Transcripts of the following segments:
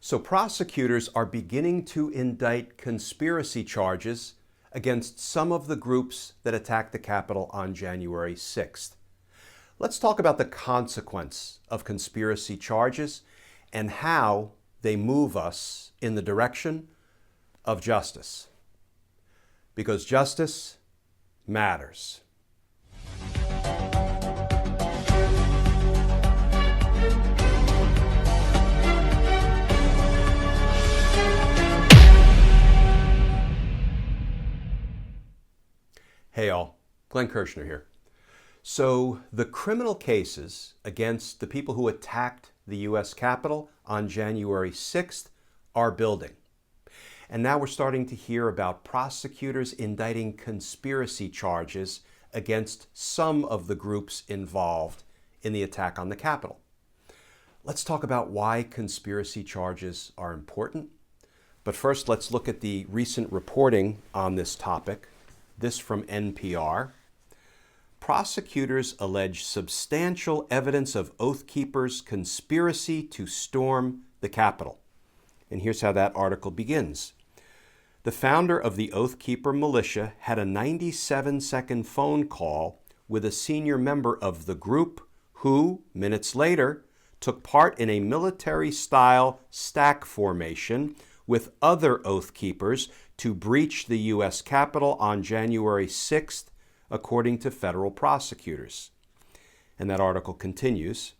So prosecutors are beginning to indict conspiracy charges against some of the groups that attacked the Capitol on January 6th. Let's talk about the consequence of conspiracy charges and how they move us in the direction of justice. Because justice matters. Hey all, Glenn Kirshner here. So the criminal cases against the people who attacked the U.S. Capitol on January 6th are building. And now we're starting to hear about prosecutors indicting conspiracy charges against some of the groups involved in the attack on the Capitol. Let's talk about why conspiracy charges are important. But first, let's look at the recent reporting on this topic. This from NPR. Prosecutors allege substantial evidence of Oath Keepers' conspiracy to storm the Capitol. And here's how that article begins. The founder of the Oath Keeper militia had a 97-second phone call with a senior member of the group who, minutes later, took part in a military-style stack formation with other Oath Keepers to breach the U.S. Capitol on January 6th, according to federal prosecutors. And that article continues.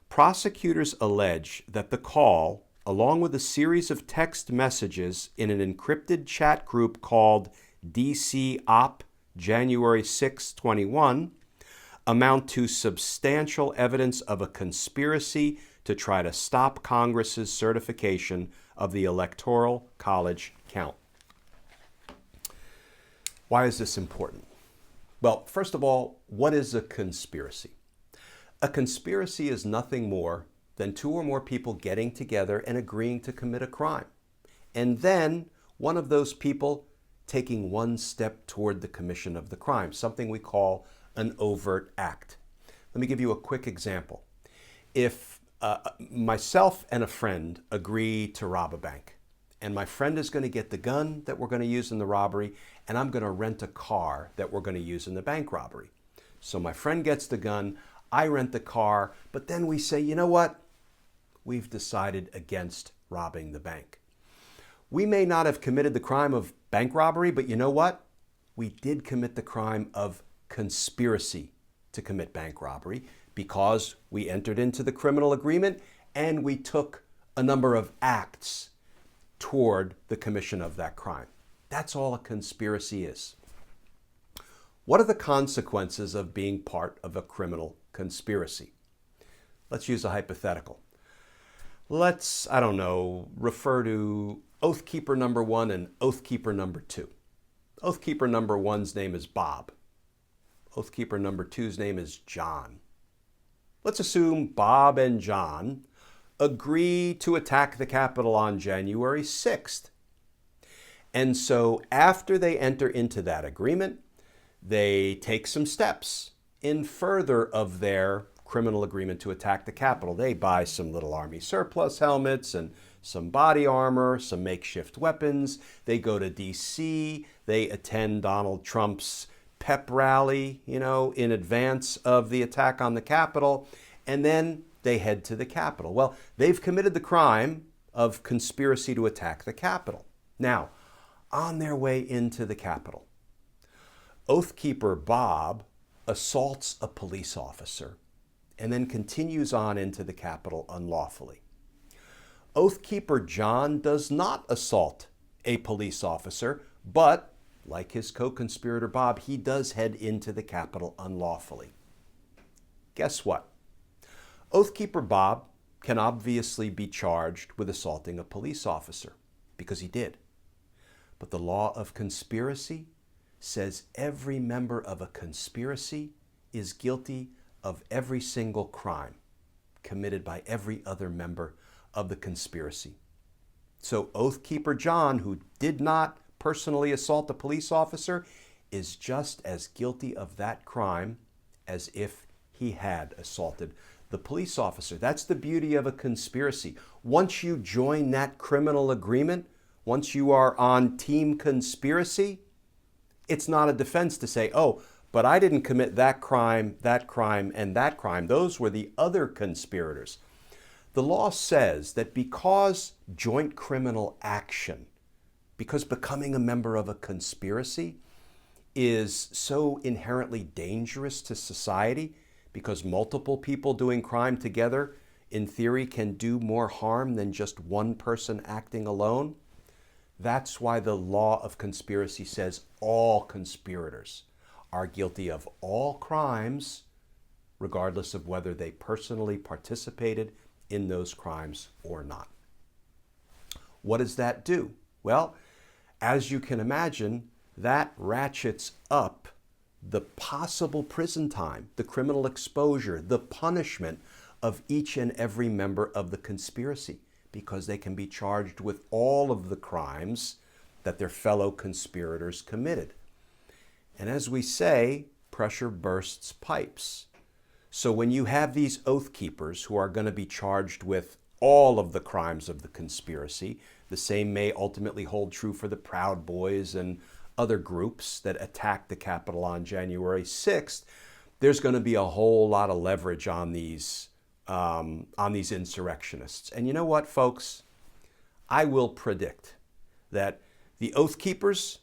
Prosecutors allege that the call, along with a series of text messages in an encrypted chat group called DC Op January 6, 21, amount to substantial evidence of a conspiracy to try to stop Congress's certification of the Electoral College count. Why is this important? Well, first of all, what is a conspiracy? A conspiracy is nothing more than two or more people getting together and agreeing to commit a crime. And then one of those people taking one step toward the commission of the crime, something we call an overt act. Let me give you a quick example. If myself and a friend agree to rob a bank, and my friend is going to get the gun that we're going to use in the robbery, and I'm going to rent a car that we're going to use in the bank robbery. So my friend gets the gun, I rent the car, but then we say, you know what? We've decided against robbing the bank. We may not have committed the crime of bank robbery, but you know what? We did commit the crime of conspiracy to commit bank robbery because we entered into the criminal agreement and we took a number of acts toward the commission of that crime. That's all a conspiracy is. What are the consequences of being part of a criminal conspiracy? Let's use a hypothetical. Let's, refer to Oath Keeper number 1 and Oath Keeper number 2. Oath Keeper number 1's name is Bob. Oath Keeper number 2's name is John. Let's assume Bob and John agree to attack the Capitol on January 6th. And so after they enter into that agreement, they take some steps in further of their criminal agreement to attack the Capitol. They buy some little Army surplus helmets and some body armor, some makeshift weapons. They go to D.C. They attend Donald Trump's pep rally, in advance of the attack on the Capitol. And then they head to the Capitol. Well, they've committed the crime of conspiracy to attack the Capitol. Now, on their way into the Capitol, Oath Keeper Bob assaults a police officer and then continues on into the Capitol unlawfully. Oath Keeper John does not assault a police officer, but, like his co-conspirator Bob, he does head into the Capitol unlawfully. Guess what? Oath Keeper Bob can obviously be charged with assaulting a police officer, because he did. But the law of conspiracy says every member of a conspiracy is guilty of every single crime committed by every other member of the conspiracy. So Oath Keeper John, who did not personally assault a police officer, is just as guilty of that crime as if he had assaulted the police officer. That's the beauty of a conspiracy. Once you join that criminal agreement, once you are on team conspiracy, it's not a defense to say, oh, but I didn't commit that crime, and that crime. Those were the other conspirators. The law says that because joint criminal action, because becoming a member of a conspiracy is so inherently dangerous to society, because multiple people doing crime together, in theory, can do more harm than just one person acting alone. That's why the law of conspiracy says all conspirators are guilty of all crimes, regardless of whether they personally participated in those crimes or not. What does that do? Well, as you can imagine, that ratchets up the possible prison time, the criminal exposure, the punishment of each and every member of the conspiracy, because they can be charged with all of the crimes that their fellow conspirators committed. And as we say, pressure bursts pipes. So when you have these oath keepers who are going to be charged with all of the crimes of the conspiracy, the same may ultimately hold true for the Proud Boys and other groups that attacked the Capitol on January 6th, there's going to be a whole lot of leverage on these insurrectionists. And you know what, folks? I will predict that the oath keepers,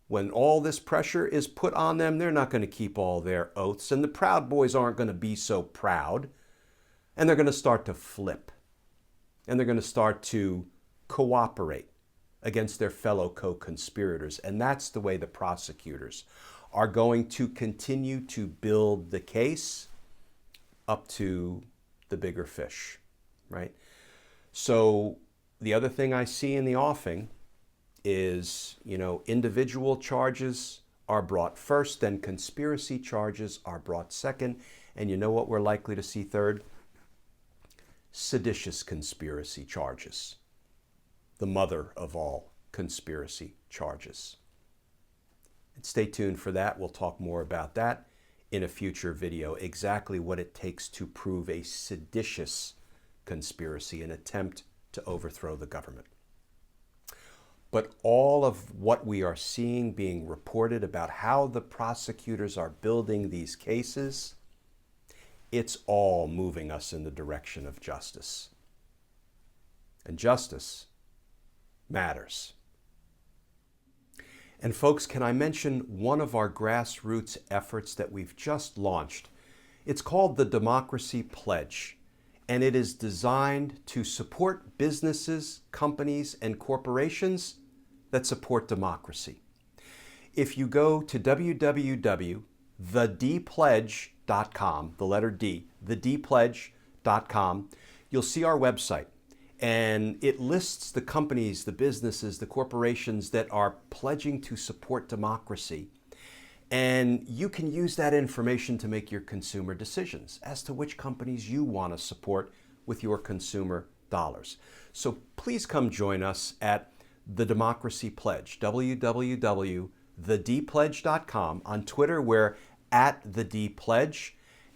when all this pressure is put on them, they're not going to keep all their oaths. And the Proud Boys aren't going to be so proud. And they're going to start to flip. And they're going to start to cooperate against their fellow co-conspirators. And that's the way the prosecutors are going to continue to build the case up to the bigger fish, right? So the other thing I see in the offing is, individual charges are brought first, then conspiracy charges are brought second. And you know what we're likely to see third? Seditious conspiracy charges. The mother of all conspiracy charges. And stay tuned for that. We'll talk more about that in a future video, exactly what it takes to prove a seditious conspiracy, an attempt to overthrow the government. But all of what we are seeing being reported about how the prosecutors are building these cases, it's all moving us in the direction of justice. And justice matters. And folks, can I mention one of our grassroots efforts that we've just launched? It's called the Democracy Pledge, and it is designed to support businesses, companies, and corporations that support democracy. If you go to www.thedpledge.com, the letter D, thedpledge.com, you'll see our website. And it lists the companies, the businesses, the corporations that are pledging to support democracy. And you can use that information to make your consumer decisions as to which companies you want to support with your consumer dollars. So please come join us at the Democracy Pledge, www.thedpledge.com. On Twitter, we're @thedpledge,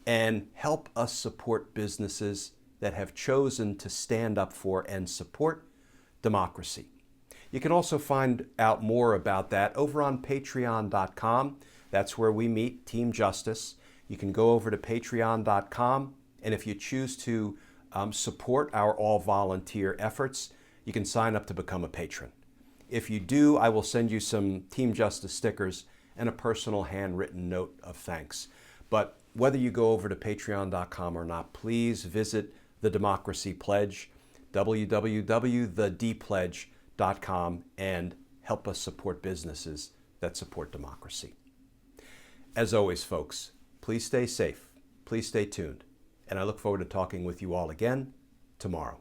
and help us support businesses that have chosen to stand up for and support democracy. You can also find out more about that over on patreon.com. That's where we meet, Team Justice. You can go over to patreon.com, and if you choose to support our all-volunteer efforts, you can sign up to become a patron. If you do, I will send you some Team Justice stickers and a personal handwritten note of thanks. But whether you go over to patreon.com or not, please visit the Democracy Pledge, www.thedpledge.com, and help us support businesses that support democracy. As always, folks, please stay safe, please stay tuned, and I look forward to talking with you all again tomorrow.